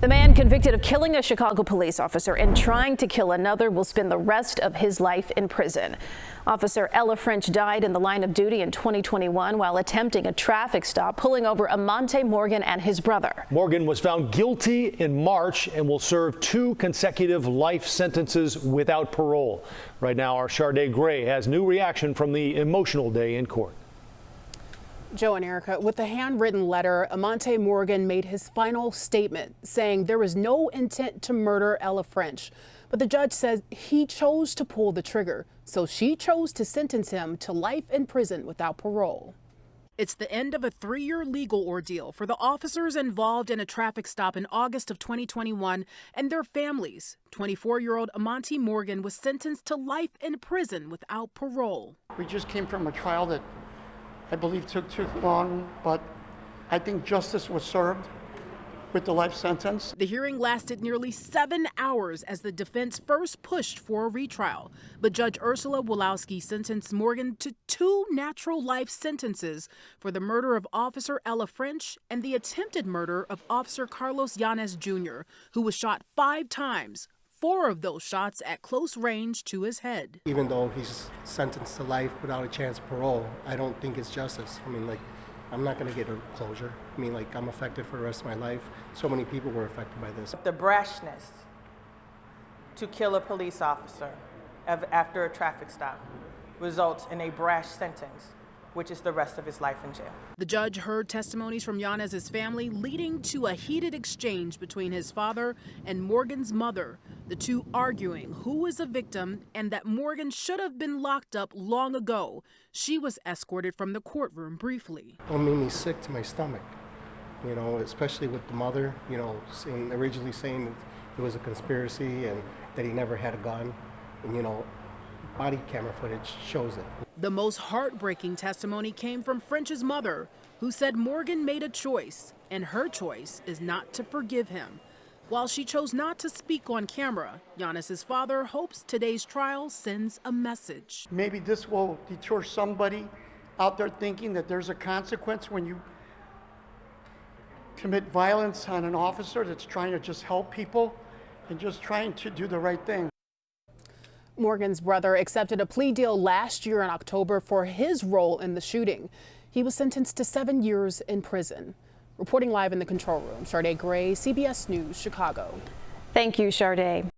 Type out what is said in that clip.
The man convicted of killing a Chicago police officer and trying to kill another will spend the rest of his life in prison. Officer Ella French died in the line of duty in 2021 while attempting a traffic stop, pulling over Emonte Morgan and his brother. Morgan was found guilty in March and will serve 2 consecutive life sentences without parole. Right now, our Shardaa Gray has new reaction from the emotional day in court. Joe and Erica, with the handwritten letter, Emonte Morgan made his final statement saying there was no intent to murder Ella French. But the judge says he chose to pull the trigger, so she chose to sentence him to life in prison without parole. It's the end of a 3-year legal ordeal for the officers involved in a traffic stop in August of 2021 and their families. 24-year-old Emonte Morgan was sentenced to life in prison without parole. We just came from a trial that I believe took too long, but I think justice was served with the life sentence. The hearing lasted nearly 7 hours as the defense first pushed for a retrial. But Judge Ursula Wolowski sentenced Morgan to 2 natural life sentences for the murder of Officer Ella French and the attempted murder of Officer Carlos Yanez Jr., who was shot 5 times. 4 of those shots at close range to his head. Even though he's sentenced to life without a chance of parole, I don't think it's justice. I mean, I'm not going to get a closure. I mean, I'm affected for the rest of my life. So many people were affected by this. The brashness to kill a police officer after a traffic stop results in a brash sentence, which is the rest of his life in jail. The judge heard testimonies from Yanez's family, leading to a heated exchange between his father and Morgan's mother, the two arguing who is a victim and that Morgan should have been locked up long ago. She was escorted from the courtroom briefly. It made me sick to my stomach, especially with the mother, originally saying that it was a conspiracy and that he never had a gun. And, body camera footage shows it. The most heartbreaking testimony came from French's mother, who said Morgan made a choice, and her choice is not to forgive him. While she chose not to speak on camera, Yanez's father hopes today's trial sends a message. Maybe this will deter somebody out there thinking that there's a consequence when you commit violence on an officer that's trying to just help people and just trying to do the right thing. Morgan's brother accepted a plea deal last year in October for his role in the shooting. He was sentenced to 7 years in prison. Reporting live in the control room, Shardaa Gray, CBS News, Chicago. Thank you, Shardaa.